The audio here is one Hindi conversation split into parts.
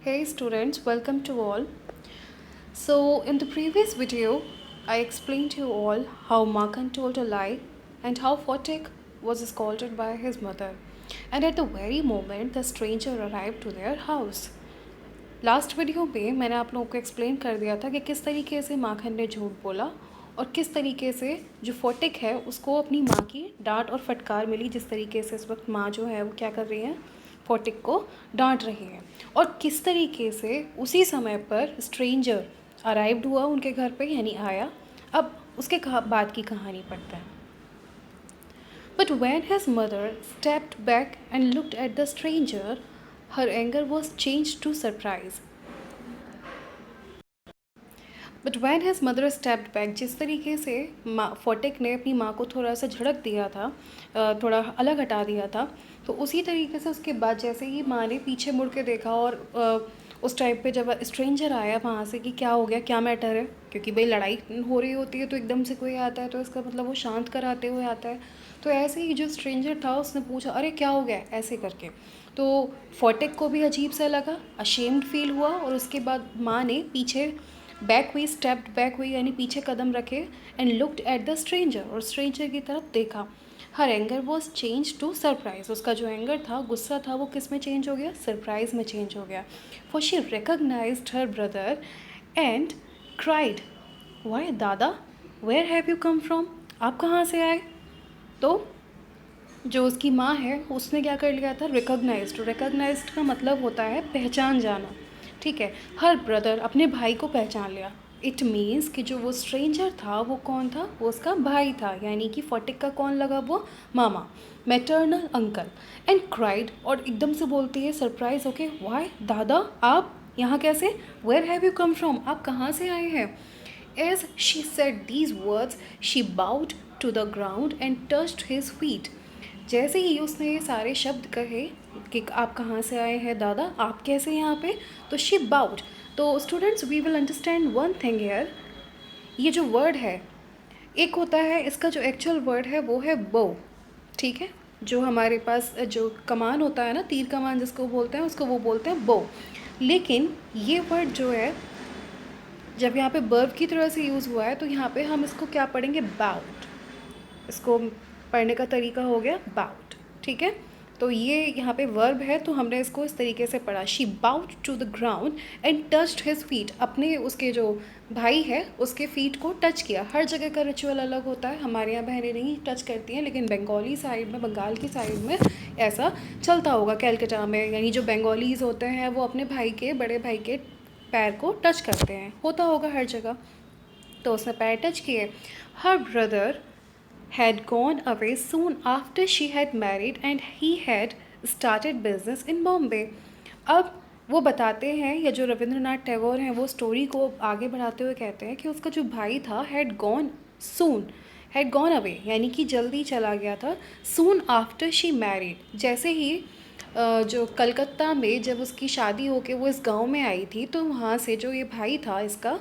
Hey students, welcome to all. So in the previous video, I explained to you all how Makan told a lie and how Photic was scolded by his mother. And at the very moment the stranger arrived to their house. Last video में मैंने आप लोगों को एक्सप्लेन कर दिया था कि किस तरीके से माखन ने झूठ बोला और किस तरीके से जो फोटिक है उसको अपनी माँ की डांट और फटकार मिली, जिस तरीके से इस वक्त माँ जो है वो क्या कर रही है, फोटिक को डांट रही है। और किस तरीके से उसी समय पर स्ट्रेंजर अराइव्ड हुआ उनके घर पे, यानी आया। अब उसके बाद की कहानी पढ़ते हैं। But when his mother stepped back and looked at the stranger, her anger was changed to surprise. But when has mother stepped back, जिस तरीके से फोटिक ने अपनी माँ को थोड़ा सा झड़क दिया था, थोड़ा अलग हटा दिया था, तो उसी तरीके से उसके बाद जैसे ही माँ ने पीछे मुड़ के देखा और उस टाइप पे जब स्ट्रेंजर आया वहाँ से कि क्या हो गया, क्या मैटर है, क्योंकि भाई लड़ाई हो रही होती है तो एकदम से कोई आता है तो इसका मतलब वो शांत कराते हुए आता है। तो ऐसे ही जो स्ट्रेंजर था उसने पूछा अरे क्या हो गया ऐसे करके, तो फोटिक को भी अजीब सा लगा, अशेम्ड फील हुआ और उसके बाद माँ ने पीछे बैक हुई, स्टेप्ड बैक हुई, यानी पीछे कदम रखे and looked at the stranger, और स्ट्रेंजर की तरफ देखा। हर anger was change to surprise, उसका जो एंगर था, गुस्सा था, वो किस में चेंज हो गया, सरप्राइज में चेंज हो गया। For she recognised her brother and cried, why dada, where have you come from, आप कहाँ से आए। तो जो उसकी माँ है उसने क्या कर लिया था, रिकॉग्नाइज्ड। रिकॉग्नाइज्ड का मतलब होता है पहचान जाना, ठीक है। हर ब्रदर, अपने भाई को पहचान लिया। इट मीन्स कि जो वो स्ट्रेंजर था वो कौन था, वो उसका भाई था, यानी कि फोटिक का कौन लगा, वो मामा, मैटरनल अंकल। एंड क्राइड, और एकदम से बोलती है सरप्राइज ओके, वाई दादा, आप यहाँ कैसे, where have you come from, आप कहाँ से आए हैं। As she said these words she bowed to the ground and touched his feet. जैसे ही उसने ये सारे शब्द कहे कि आप कहाँ से आए हैं दादा, आप कैसे यहाँ पे, तो शी बाउड। तो students we will understand one thing here, ये जो वर्ड है, एक होता है इसका जो एक्चुअल वर्ड है वो है बो, ठीक है। जो हमारे पास जो कमान होता है ना, तीर कमान जिसको बोलते हैं, उसको वो बोलते हैं बो। लेकिन ये वर्ड जो है जब यहाँ पे वर्ब की तरह से यूज़ हुआ है तो यहाँ पे हम इसको क्या पढ़ेंगे, बाउट। इसको पढ़ने का तरीका हो गया बाउट, ठीक है। तो ये यहाँ पे वर्ब है तो हमने इसको इस तरीके से पढ़ा, she bowed to the ground and touched his feet, अपने उसके जो भाई है उसके फीट को टच किया। हर जगह का रिचुअल अलग होता है, हमारे यहाँ बहनें नहीं टच करती हैं, लेकिन बंगाली साइड में, बंगाल की साइड में ऐसा चलता होगा, कैलकटा में, यानी जो बंगालीज़ होते हैं वो अपने भाई के, बड़े भाई के पैर को टच करते हैं, होता होगा हर जगह। तो उसने पैर टच किए। Her brother had gone away soon after she had married and he had started business in Bombay. अब वो बताते हैं, या जो रविंद्रनाथ टैगोर हैं वो स्टोरी को आगे बढ़ाते हुए कहते हैं कि उसका जो भाई था had gone soon, had gone away, यानी कि जल्दी चला गया था, soon after she married, जैसे ही जो कलकत्ता में जब उसकी शादी होके वो इस गांव में आई थी, तो वहाँ से जो ये भाई था इसका,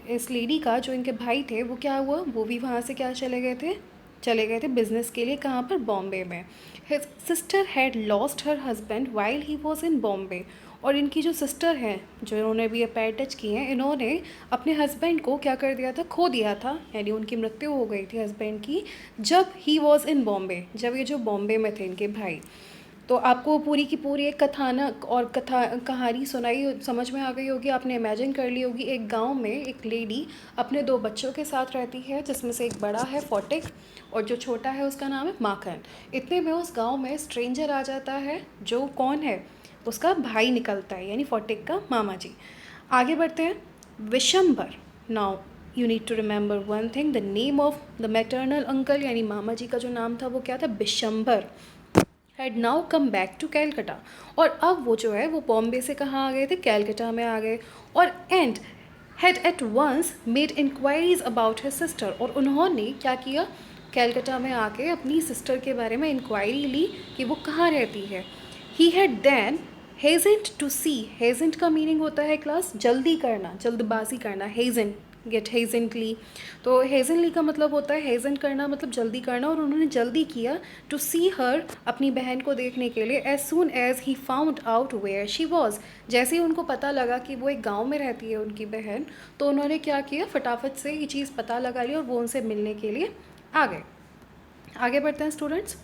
इस लेडी का, जो इनके भाई थे, वो क्या हुआ, वो भी वहाँ से क्या चले गए थे बिज़नेस के लिए, कहाँ पर, बॉम्बे में। His sister had lost her husband while he was in Bombay, और इनकी जो सिस्टर हैं, जो इन्होंने भी ये पैर टच किए हैं, इन्होंने अपने हस्बैंड को क्या कर दिया था, खो दिया था, यानी उनकी मृत्यु हो गई थी हस्बैंड की, जब ही वॉज इन बॉम्बे, जब ये जो बॉम्बे में थे इनके भाई। तो आपको पूरी की पूरी एक कथानक और कहानी सुनाई, समझ में आ गई होगी, आपने इमेजिन कर ली होगी, एक गांव में एक लेडी अपने दो बच्चों के साथ रहती है, जिसमें से एक बड़ा है फोटिक और जो छोटा है उसका नाम है माखन। इतने में उस गांव में स्ट्रेंजर आ जाता है, जो कौन है, उसका भाई निकलता है, यानी फोटिक का मामा जी। आगे बढ़ते हैं, Vishambar. Now you need to remember one thing, the name of the maternal uncle, यानी मामा जी का जो नाम था वो क्या था, Vishambar, had now come back to Calcutta, और अब वो जो है वो बॉम्बे से कहाँ आ गए थे, कैलकटा में आ गए। और and had at once made inquiries about his sister, और उन्होंने क्या किया, कैलकटा में आके अपनी सिस्टर के बारे में इंक्वायरी ली कि वो कहाँ रहती है। ही हैड देन हेजेंट टू सी, हेजेंट का मीनिंग होता है क्लास, जल्दी करना, जल्दबाजी करना, हेजेंट गेट हेजेंटली। तो हेजेंटली का मतलब होता है हेजेंट करना, मतलब जल्दी करना, और उन्होंने जल्दी किया टू सी हर, अपनी बहन को देखने के लिए, as soon as he found out where she was. जैसे ही उनको पता लगा कि वो एक गांव में रहती है उनकी बहन, तो उन्होंने क्या किया, फटाफट से ये चीज़ पता लगा ली और वो उनसे मिलने के लिए आ गए। आगे बढ़ते हैं students.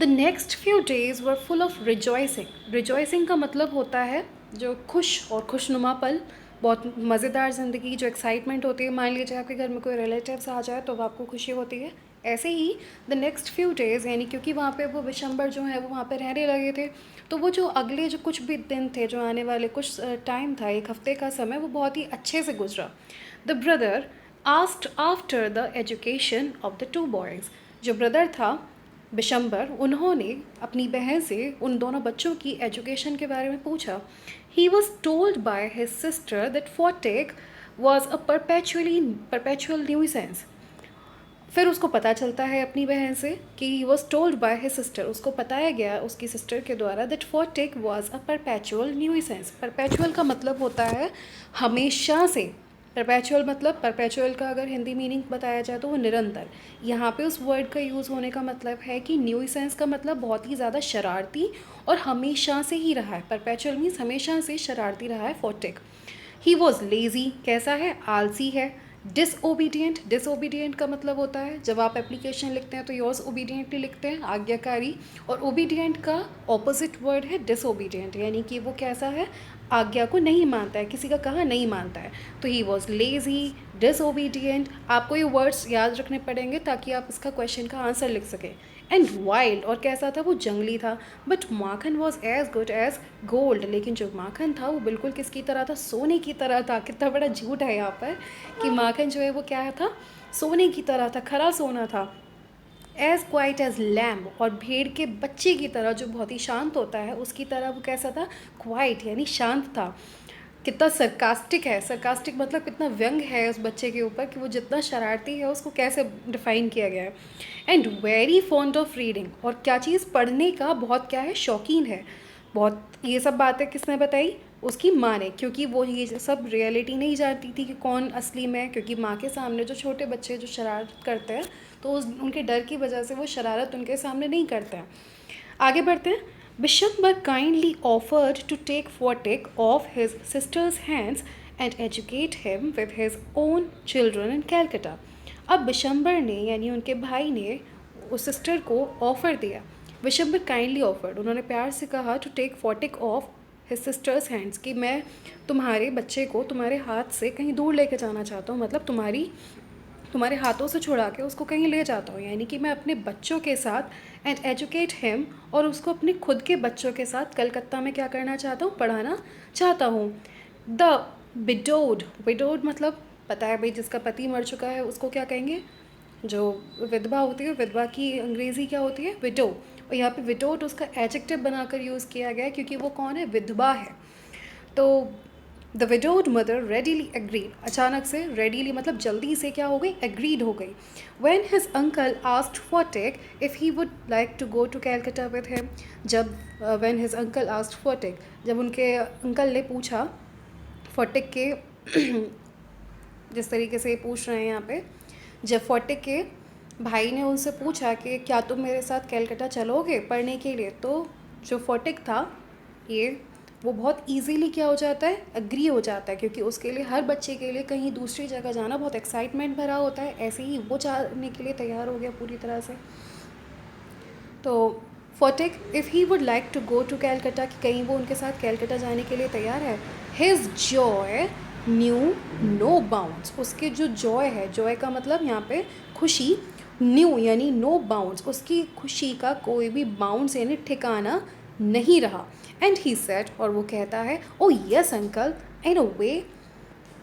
The next few days were full of rejoicing. Rejoicing का मतलब होता है जो खुश और खुशनुमा पल, बहुत मज़ेदार ज़िंदगी, जो एक्साइटमेंट होती है। मान लीजिए आपके घर में कोई रिलेटिव्स आ जाए तो आपको खुशी होती है, ऐसे ही द नेक्स्ट फ्यू डेज़, यानी क्योंकि वहाँ पे वो विशंबर जो है वो वहाँ पे रहने लगे थे, तो वो जो अगले जो कुछ भी दिन थे, जो आने वाले कुछ टाइम था, एक हफ्ते का समय, वो बहुत ही अच्छे से गुजरा। The brother asked after the education of the two boys. जो ब्रदर था बिशंबर, उन्होंने अपनी बहन से उन दोनों बच्चों की एजुकेशन के बारे में पूछा। He was told by his sister that Phatik was a perpetual nuisance. फिर उसको पता चलता है अपनी बहन से कि he was told by his sister, उसको बताया गया उसकी सिस्टर के द्वारा, that Phatik was a perpetual nuisance. Perpetual का मतलब होता है हमेशा से। परपेचुअल मतलब, परपेचुअल का अगर हिंदी मीनिंग बताया जाए तो वो निरंतर। यहाँ पे उस वर्ड का यूज़ होने का मतलब है कि न्यूसेंस का मतलब बहुत ही ज़्यादा शरारती और हमेशा से ही रहा है। परपेचुअल मीन्स हमेशा से शरारती रहा है फोर्टेक। ही वॉज लेज़ी, कैसा है, आलसी है। डिसओबीडियंट, डिसओबीडियंट का मतलब होता है जब आप एप्लीकेशन लिखते हैं तो योर्स ओबीडियंटली लिखते हैं, आज्ञाकारी, और ओबीडियंट का ऑपोजिट वर्ड है डिसओबीडियंट, यानी कि वो कैसा है, आज्ञा को नहीं मानता है, किसी का कहा नहीं मानता है। तो ही वॉज लेज़ी, डिसओबीडियंट। आपको ये वर्ड्स याद रखने पड़ेंगे ताकि आप इसका क्वेश्चन का आंसर लिख सकें। एंड वाइल्ड, और कैसा था, वो जंगली था। But Makhan was as good as gold, लेकिन जो माखन था वो बिल्कुल किसकी तरह था, सोने की तरह था। कितना बड़ा झूठ है यहाँ पर कि माखन जो है वो क्या था, सोने की तरह था, खरा सोना था। एज क्वाइट एज लैम्ब, और भेड़ के बच्चे की तरह जो बहुत ही शांत होता है उसकी तरह वो कैसा था, क्वाइट यानी शांत था। कितना सरकास्टिक है, सरकास्टिक मतलब कितना व्यंग है उस बच्चे के ऊपर कि वो जितना शरारती है उसको कैसे डिफाइन किया गया है। And very fond of reading, और क्या चीज़, पढ़ने का बहुत क्या है, शौकीन है बहुत। ये सब बातें किसने बताई, उसकी माँ ने, क्योंकि वो ये सब रियलिटी नहीं जानती थी कि कौन असली में है, क्योंकि माँ के सामने जो छोटे बच्चे जो शरारत करते हैं तो उनके डर की वजह से वो शरारत उनके सामने नहीं करते हैं। आगे बढ़ते हैं। Bishambar kindly offered to take Phatik off his sister's hands and educate him with his own children in Calcutta. अब बिशंबर ने, यानी उनके भाई ने, उस सिस्टर को ऑफ़र दिया। बिशंबर काइंडली ऑफर्ड, उन्होंने प्यार से कहा, to take Phatik off his sister's hands, कि मैं तुम्हारे बच्चे को तुम्हारे हाथ से कहीं दूर लेके जाना चाहता हूँ, मतलब तुम्हारे हाथों से छुड़ा के उसको कहीं ले जाता हूँ, यानी कि मैं अपने बच्चों के साथ, एंड एजुकेट हिम, और उसको अपने खुद के बच्चों के साथ कलकत्ता में क्या करना चाहता हूँ, पढ़ाना चाहता हूँ। द विडोड, विडोड मतलब पता है भाई, जिसका पति मर चुका है उसको क्या कहेंगे, जो विधवा होती है, विधवा की अंग्रेज़ी क्या होती है, विडो। और यहाँ पे विडोड उसका एडजेक्टिव बनाकर यूज़ किया गया है क्योंकि वो कौन है, विधवा है। तो the widowed mother readily agreed, अचानक से, रेडीली मतलब जल्दी से क्या हो गई, एग्रीड हो गई। When his uncle asked Phatik if he would like to go to Calcutta with him, जब when his uncle asked Phatik, जब उनके अंकल ने पूछा फोर्टेक के जिस तरीके से पूछ रहे हैं यहाँ पे, जब फोर्टेक के भाई ने उनसे पूछा कि क्या तुम मेरे साथ कैलकटा चलोगे पढ़ने के लिए, तो जो फोर्टेक था ये, वो बहुत इजीली क्या हो जाता है, एग्री हो जाता है, क्योंकि उसके लिए, हर बच्चे के लिए कहीं दूसरी जगह जाना बहुत एक्साइटमेंट भरा होता है, ऐसे ही वो जाने के लिए तैयार हो गया पूरी तरह से। तो Phatik if he would like to go to Calcutta, कि कहीं वो उनके साथ कैलकटा जाने के लिए तैयार है। His joy knew no bounds, उसके जो जॉय है, जॉय का मतलब यहाँ पे खुशी, न्यू यानी नो बाउंड्स, उसकी खुशी का कोई भी बाउंड्स यानी ठिकाना नहीं रहा। एंड ही सेड, और वो कहता है, ओ yes uncle, in a way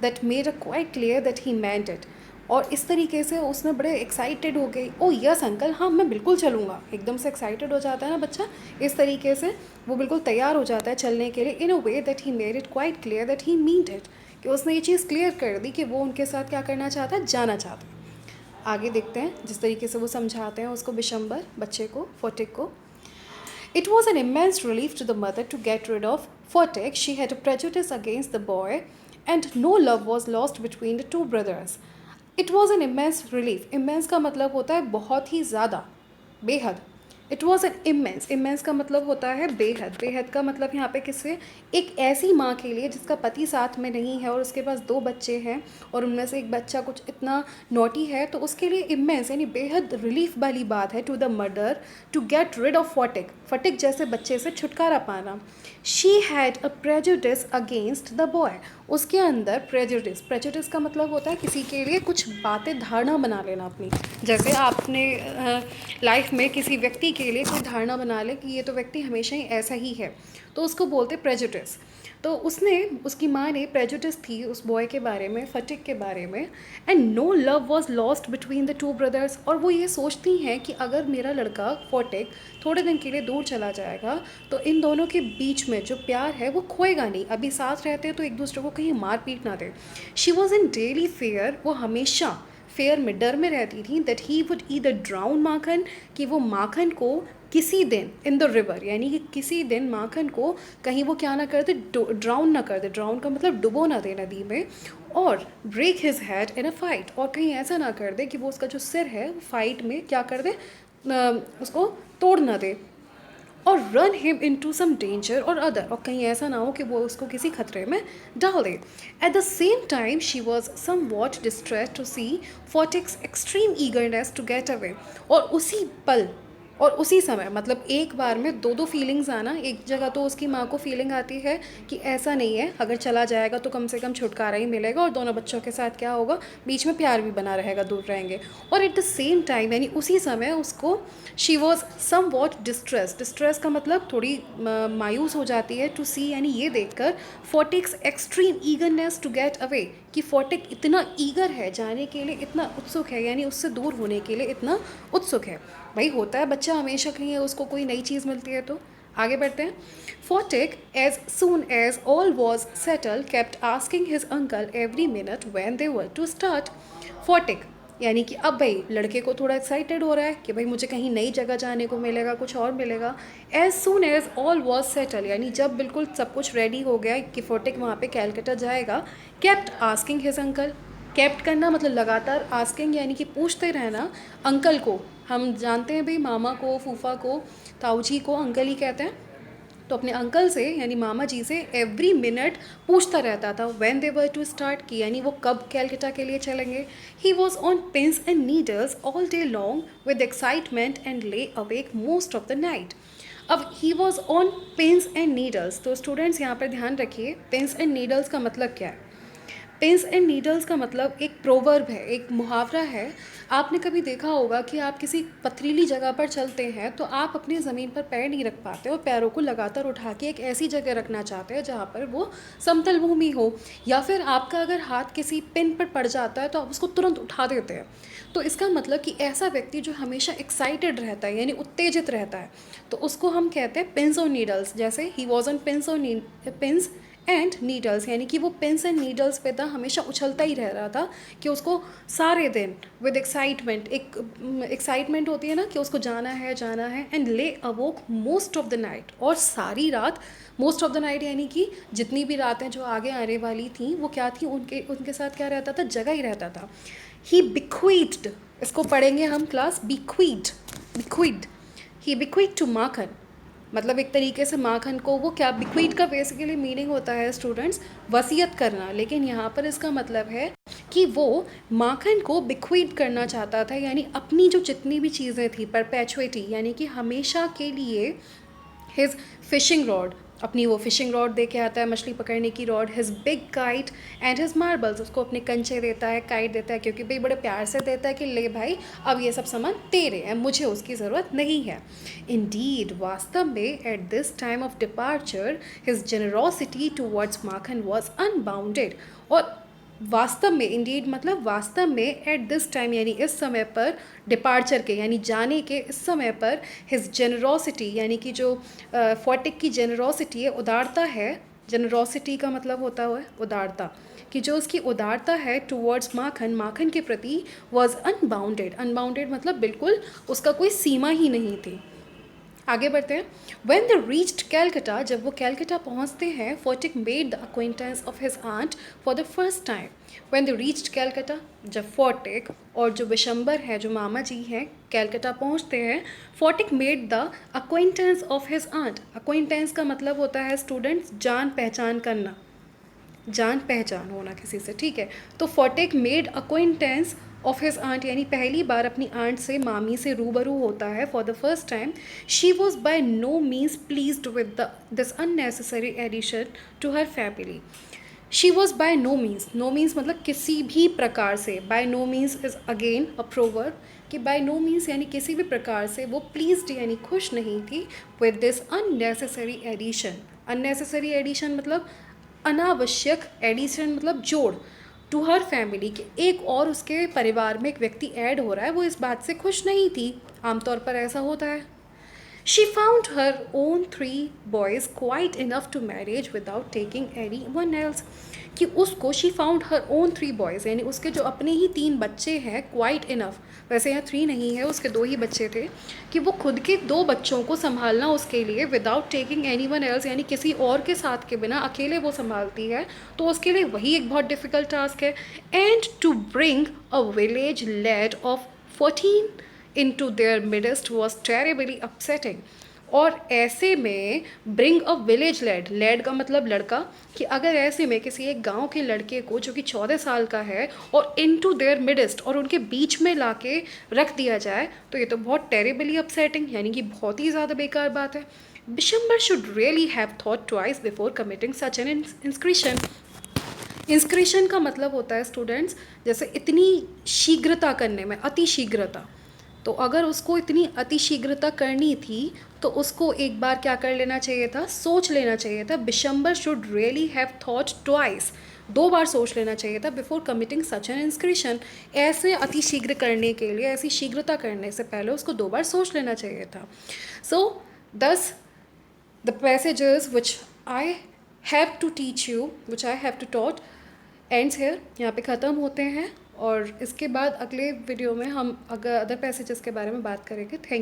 that made a quite clear that he meant it, और इस तरीके से उसने बड़े एक्साइटेड हो गई, ओ यस अंकल, हाँ मैं बिल्कुल चलूँगा, एकदम से एक्साइटेड हो जाता है ना बच्चा, इस तरीके से वो बिल्कुल तैयार हो जाता है चलने के लिए। In a way that he made it quite clear that he meant it, कि उसने ये चीज़ क्लियर कर दी कि वो उनके साथ क्या करना चाहता है, जाना चाहता है। आगे देखते हैं जिस तरीके से वो समझाते हैं उसको, बिशंबर बच्चे को, फोर्टेक को। It was an immense relief to the mother to get rid of Fotek. She had a prejudice against the boy and no love was lost between the two brothers. It was an immense relief. Immense का मतलब होता है बहुत ही ज़्यादा, बेहद. It was an immense. Immense का मतलब होता है बेहद. बेहद का मतलब यहाँ पे किससे, एक ऐसी माँ के लिए जिसका पति साथ में नहीं है और उसके पास 2 बच्चे हैं और उनमें से एक बच्चा कुछ इतना नोटी है, तो उसके लिए इमेंस यानी बेहद रिलीफ वाली बात है. To the mother to get rid of Phatik. Phatik जैसे बच्चे से छुटकारा पाना. She had a prejudice against the boy. उसके अंदर प्रेजुडिस. प्रेजुडिस का मतलब होता है किसी के लिए कुछ बातें धारणा बना लेना अपनी. जैसे आपने लाइफ में किसी व्यक्ति के लिए कोई धारणा बना ले कि ये तो व्यक्ति हमेशा ही ऐसा ही है, तो उसको बोलते प्रेजुडिस. तो उसकी माँ ने प्रेजुडिस थी उस बॉय के बारे में, फटिक के बारे में. And no love was lost between the two brothers. और वो ये सोचती हैं कि अगर मेरा लड़का फटिक थोड़े दिन के लिए दूर चला जाएगा तो इन दोनों के बीच में जो प्यार है वो खोएगा नहीं. अभी साथ रहते हैं तो एक दूसरे को कहीं मार पीट ना दे. She was in daily fear. वो हमेशा फेयर में, डर में रहती थी. That he would either drown Makhan, कि वो माखन को किसी दिन इन द रिवर, यानी कि किसी दिन माखन को कहीं वो क्या ना कर दे, ड्राउन ना कर दे. ड्राउन का मतलब डुबो ना दे नदी में. और break his head in a fight. और कहीं ऐसा ना कर दे कि वो उसका जो सिर है वो फाइट में क्या कर दे, उसको तोड़ ना दे. और run him into some danger और अदर. और कहीं ऐसा ना हो कि वो उसको किसी खतरे में डाल दे. At the same time she was somewhat distress to see Phatik's extreme eagerness to get away. और उसी पल और उसी समय, मतलब एक बार में 2 फीलिंग्स आना. एक जगह तो उसकी माँ को फीलिंग आती है कि ऐसा नहीं है, अगर चला जाएगा तो कम से कम छुटकारा ही मिलेगा और दोनों बच्चों के साथ क्या होगा, बीच में प्यार भी बना रहेगा, दूर रहेंगे. और एट द सेम टाइम यानी उसी समय उसको she was somewhat distress. Distress का मतलब थोड़ी मायूस हो जाती है. टू सी यानी ये देखकर Phatik's extreme eagerness to get away, कि फॉटिक इतना ईगर है जाने के लिए, इतना उत्सुक है, यानी उससे दूर होने के लिए इतना उत्सुक है. भाई होता है बच्चा हमेशा कहीं उसको कोई नई चीज़ मिलती है. तो आगे बढ़ते हैं. Phatik as soon as all was settle kept asking his uncle every minute when they were to start. Phatik यानी कि अब भाई लड़के को थोड़ा एक्साइटेड हो रहा है कि भाई मुझे कहीं नई जगह जाने को मिलेगा, कुछ और मिलेगा. As soon as all was settle यानी जब बिल्कुल सब कुछ रेडी हो गया कि फॉटिक वहाँ पे कैलकटा जाएगा. Kept asking his uncle. Kept करना मतलब लगातार, आस्किंग यानी कि पूछते रहना. अंकल को हम जानते हैं भाई, मामा को, फूफा को, ताऊजी को अंकल ही कहते हैं. तो अपने अंकल से यानी मामा जी से एवरी मिनट पूछता रहता था when they were to start, की यानी वो कब कैलकटा के लिए चलेंगे. He was on pins and needles all day long with excitement and lay awake most of the night. अब he was on pins and needles. तो स्टूडेंट्स यहाँ पर ध्यान रखिए, पिन्स एंड नीडल्स का मतलब क्या है. पिन्स एंड नीडल्स का मतलब एक प्रोवर्ब है, एक मुहावरा है. आपने कभी देखा होगा कि आप किसी पथरीली जगह पर चलते हैं तो आप अपनी ज़मीन पर पैर नहीं रख पाते और पैरों को लगातार उठा के एक ऐसी जगह रखना चाहते हैं जहाँ पर वो समतल भूमि हो. या फिर आपका अगर हाथ किसी पिन पर पड़ जाता है तो आप उसको तुरंत उठा देते हैं. तो इसका मतलब कि ऐसा व्यक्ति जो हमेशा एक्साइटेड रहता है यानी उत्तेजित रहता है, तो उसको हम कहते हैं पिन्स और नीडल्स. जैसे ही वॉज ऑन पिन्स और पिन्स एंड नीडल्स यानी कि वो पिन्स एंड नीडल्स पे था, हमेशा उछलता ही रह रहा था कि उसको सारे दिन विद एक्साइटमेंट, एक एक्साइटमेंट होती है ना कि उसको जाना है जाना है. एंड ले अवोक मोस्ट ऑफ द नाइट. और सारी रात, मोस्ट ऑफ द नाइट यानी कि जितनी भी रातें जो आगे आने वाली थी वो क्या थी, उनके साथ क्या रहता था, जगह ही रहता था. ही बिक्वीड, इसको पढ़ेंगे हम क्लास, बिक्वीड. ही बिक्वीड टू माखन, मतलब एक तरीके से माखन को वो क्या, बिक्वीड का बेसिकली मीनिंग होता है स्टूडेंट्स वसीयत करना. लेकिन यहाँ पर इसका मतलब है कि वो माखन को बिक्वीड करना चाहता था, यानी अपनी जो जितनी भी चीज़ें थी, परपेचुइटी यानी कि हमेशा के लिए. हिज फिशिंग रॉड, अपनी वो फिशिंग रॉड दे के आता है, मछली पकड़ने की rod. His big kite and his marbles, उसको अपने कंचे देता है, काइट देता है, क्योंकि भाई बड़े प्यार से देता है कि ले भाई अब ये सब सामान तेरे हैं, मुझे उसकी ज़रूरत नहीं है. इंडीड, वास्तव में at this time of departure his generosity towards Makhan was unbounded. और वास्तव में, इंडीड मतलब वास्तव में, एट दिस टाइम यानी इस समय पर, डिपार्चर के यानी जाने के इस समय पर, हिज जेनरोसिटी यानी कि जो फॉटिक की जेनरोसिटी है, उदारता है. जेनरोसिटी का मतलब होता है उदारता, कि जो उसकी उदारता है टूवर्ड्स माखन, माखन के प्रति, वॉज अनबाउंडेड. अनबाउंडेड मतलब बिल्कुल उसका कोई सीमा ही नहीं थी. आगे बढ़ते हैं। When they reached Calcutta, जब वो कैलकटा पहुंचते हैं, Fortic made the acquaintance of his aunt for the first time. When they reached Calcutta, जब Fortic और जो विशंबर है, जो मामा जी हैं, कैलकटा पहुंचते हैं, Fortic made the acquaintance of his aunt. Acquaintance का मतलब होता है स्टूडेंट्स जान पहचान करना, जान पहचान होना किसी से, ठीक है। तो Phatik made acquaintance of his aunt, यानी पहली बार अपनी आंट से, मामी से रूबरू होता है for the first time. She was by no means pleased with this unnecessary addition to her family. She was by no means, no means मतलब किसी भी प्रकार से, by no means is again a proverb, कि बाय नो मीन्स यानी किसी भी प्रकार से वो प्लीज्ड यानी खुश नहीं थी with this unnecessary addition. Unnecessary addition मतलब अनावश्यक, एडिशन मतलब जोड़, टू हर फैमिली के एक और उसके परिवार में एक व्यक्ति ऐड हो रहा है, वो इस बात से खुश नहीं थी। आमतौर पर ऐसा होता है। She found her own 3 boys quite enough to marriage without taking anyone else. कि उसको she found her own 3 boys, यानी उसके जो अपने ही 3 बच्चे हैं, quite enough, वैसे यहाँ 3 नहीं है, उसके 2 ही बच्चे थे, कि वो खुद के 2 बच्चों को संभालना उसके लिए without taking anyone else, यानी किसी और के साथ के बिना अकेले वो संभालती है, तो उसके लिए वही एक बहुत डिफ़िकल्ट टास्क है। And to bring a village lad of 14 into their midst was terribly upsetting. और ऐसे में bring a village lad, lad का मतलब लड़का, कि अगर ऐसे में किसी एक गांव के लड़के को जो कि 14 साल का है और इनटू देयर मिडस्ट, और उनके बीच में लाके रख दिया जाए, तो ये तो बहुत टेरिबली अपसेटिंग, यानी कि बहुत ही ज़्यादा बेकार बात है। Bishambar should really have thought twice before committing such an inscription. Inscription का मतलब होता है स्टूडेंट्स, जैसे इतनी शीघ्रता करने में, अति शीघ्रता, तो अगर उसको इतनी अतिशीघ्रता करनी थी तो उसको एक बार क्या कर लेना चाहिए था, सोच लेना चाहिए था। Bishambar should really have thought twice, 2 बार सोच लेना चाहिए था before committing such an inscription. ऐसे अतिशीघ्र करने के लिए, ऐसी शीघ्रता करने से पहले उसको 2 बार सोच लेना चाहिए था। So thus the passages which I have to teach you, which I have to taught, ends here, यहाँ पे ख़त्म होते हैं, और इसके बाद अगले वीडियो में हम अगर अदर पैसेजेस के बारे में बात करेंगे। थैंक